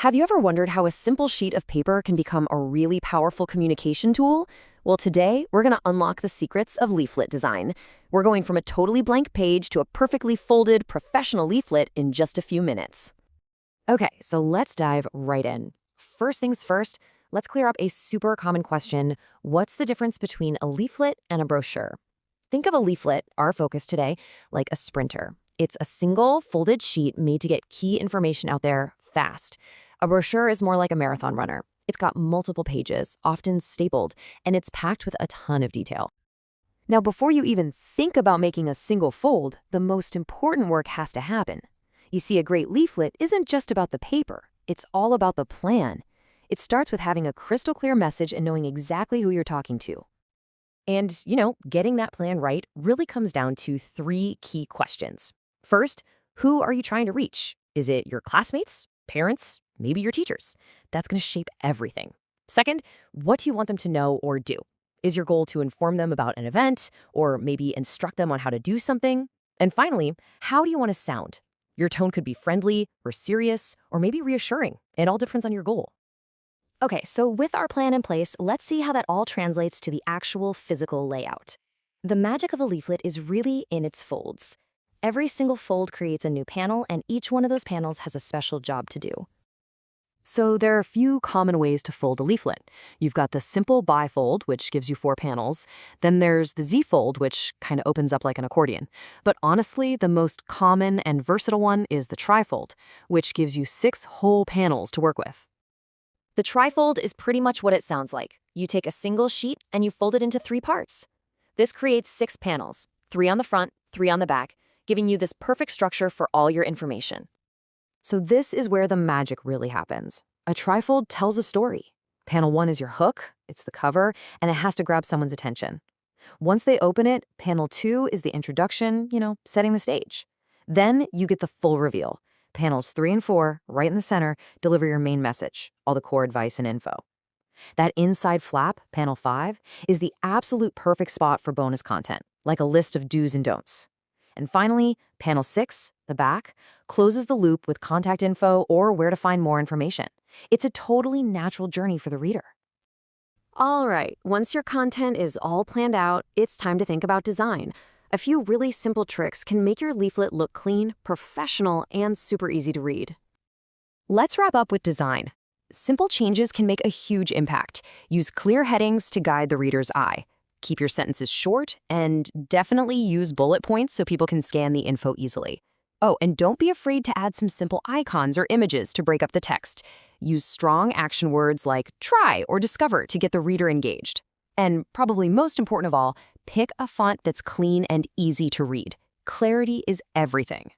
Have you ever wondered how a simple sheet of paper can become a really powerful communication tool? Well, today, we're going to unlock the secrets of leaflet design. We're going from a totally blank page to a perfectly folded, professional leaflet in just a few minutes. Okay, so let's dive right in. First things first, let's clear up a super common question. What's the difference between a leaflet and a brochure? Think of a leaflet, our focus today, like a sprinter. It's a single folded sheet made to get key information out there fast. A brochure is more like a marathon runner. It's got multiple pages, often stapled, and it's packed with a ton of detail. Now, before you even think about making a single fold, the most important work has to happen. You see, a great leaflet isn't just about the paper. It's all about the plan. It starts with having a crystal clear message and knowing exactly who you're talking to. And, getting that plan right really comes down to three key questions. First, who are you trying to reach? Is it your classmates, parents, maybe your teachers? That's going to shape everything. Second, what do you want them to know or do? Is your goal to inform them about an event or maybe instruct them on how to do something? And finally, how do you want to sound? Your tone could be friendly or serious or maybe reassuring. It all depends on your goal. Okay, so with our plan in place, let's see how that all translates to the actual physical layout. The magic of a leaflet is really in its folds. Every single fold creates a new panel, and each one of those panels has a special job to do. So there are a few common ways to fold a leaflet. You've got the simple bifold, which gives you 4 panels. Then there's the Z-fold, which kind of opens up like an accordion. But honestly, the most common and versatile one is the trifold, which gives you 6 whole panels to work with. The trifold is pretty much what it sounds like. You take a single sheet and you fold it into 3 parts. This creates 6 panels, 3 on the front, 3 on the back, giving you this perfect structure for all your information. So this is where the magic really happens. A trifold tells a story. Panel 1 is your hook, it's the cover, and it has to grab someone's attention. Once they open it, panel 2 is the introduction, setting the stage. Then you get the full reveal. Panels 3 and 4, right in the center, deliver your main message, all the core advice and info. That inside flap, panel 5, is the absolute perfect spot for bonus content, like a list of do's and don'ts. And finally, panel 6, the back, closes the loop with contact info or where to find more information. It's a totally natural journey for the reader. All right, once your content is all planned out, it's time to think about design. A few really simple tricks can make your leaflet look clean, professional, and super easy to read. Let's wrap up with design. Simple changes can make a huge impact. Use clear headings to guide the reader's eye. Keep your sentences short, and definitely use bullet points so people can scan the info easily. Oh, and don't be afraid to add some simple icons or images to break up the text. Use strong action words like try or discover to get the reader engaged. And probably most important of all, pick a font that's clean and easy to read. Clarity is everything.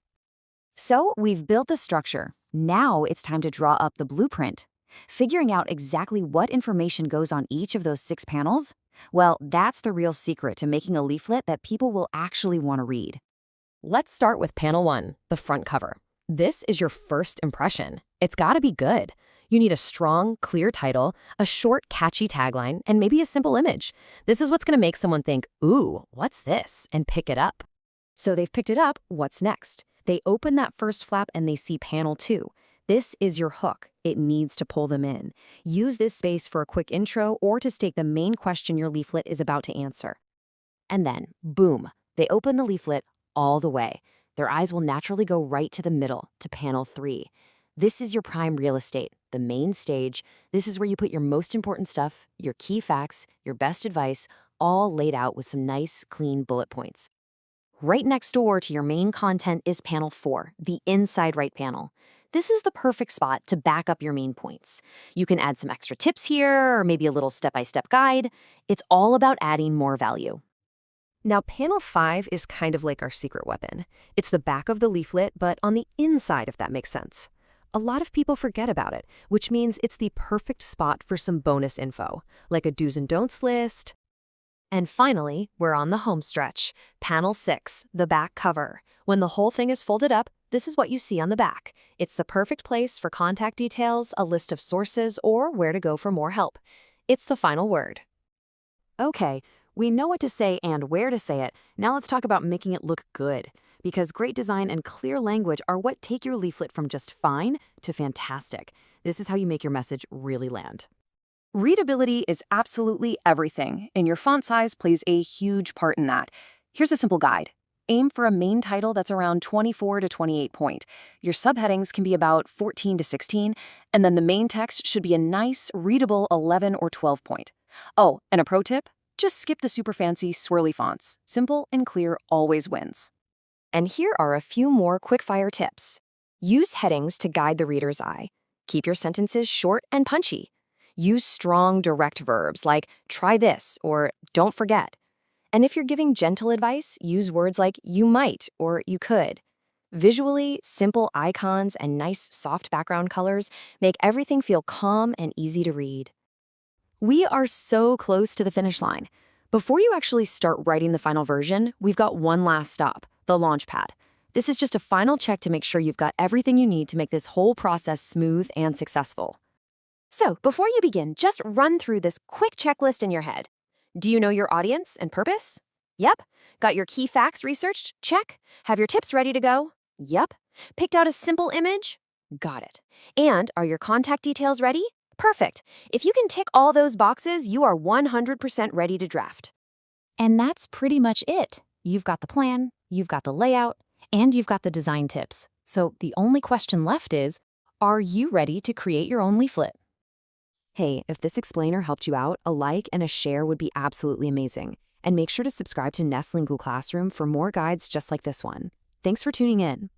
So we've built the structure. Now it's time to draw up the blueprint. Figuring out exactly what information goes on each of those 6 panels? Well, that's the real secret to making a leaflet that people will actually want to read. Let's start with panel 1, the front cover. This is your first impression. It's got to be good. You need a strong, clear title, a short, catchy tagline, and maybe a simple image. This is what's going to make someone think, ooh, what's this? And pick it up. So they've picked it up, what's next? They open that first flap and they see panel 2. This is your hook. It needs to pull them in. Use this space for a quick intro or to state the main question your leaflet is about to answer. And then, boom, they open the leaflet all the way. Their eyes will naturally go right to the middle, to panel 3. This is your prime real estate, the main stage. This is where you put your most important stuff, your key facts, your best advice, all laid out with some nice, clean bullet points. Right next door to your main content is panel 4, the inside right panel. This is the perfect spot to back up your main points. You can add some extra tips here or maybe a little step-by-step guide. It's all about adding more value. Now, panel 5 is kind of like our secret weapon. It's the back of the leaflet, but on the inside, if that makes sense. A lot of people forget about it, which means it's the perfect spot for some bonus info, like a do's and don'ts list. And finally, we're on the home stretch. Panel 6, the back cover. When the whole thing is folded up, this is what you see on the back. It's the perfect place for contact details, a list of sources, or where to go for more help. It's the final word. Okay, we know what to say and where to say it. Now let's talk about making it look good. Because great design and clear language are what take your leaflet from just fine to fantastic. This is how you make your message really land. Readability is absolutely everything, and your font size plays a huge part in that. Here's a simple guide. Aim for a main title that's around 24 to 28 point. Your subheadings can be about 14 to 16, and then the main text should be a nice, readable 11 or 12 point. Oh, and a pro tip? Just skip the super fancy, swirly fonts. Simple and clear always wins. And here are a few more quick-fire tips. Use headings to guide the reader's eye. Keep your sentences short and punchy. Use strong, direct verbs like try this or don't forget. And if you're giving gentle advice, use words like you might or you could. Visually, simple icons and nice, soft background colors make everything feel calm and easy to read. We are so close to the finish line. Before you actually start writing the final version, we've got one last stop, the launchpad. This is just a final check to make sure you've got everything you need to make this whole process smooth and successful. So, before you begin, just run through this quick checklist in your head. Do you know your audience and purpose? Yep. Got your key facts researched? Check. Have your tips ready to go? Yep. Picked out a simple image? Got it. And are your contact details ready? Perfect. If you can tick all those boxes, you are 100% ready to draft. And that's pretty much it. You've got the plan, you've got the layout, and you've got the design tips. So the only question left is, are you ready to create your own leaflet? Hey, if this explainer helped you out, a like and a share would be absolutely amazing. And make sure to subscribe to Nestling Classroom for more guides just like this one. Thanks for tuning in.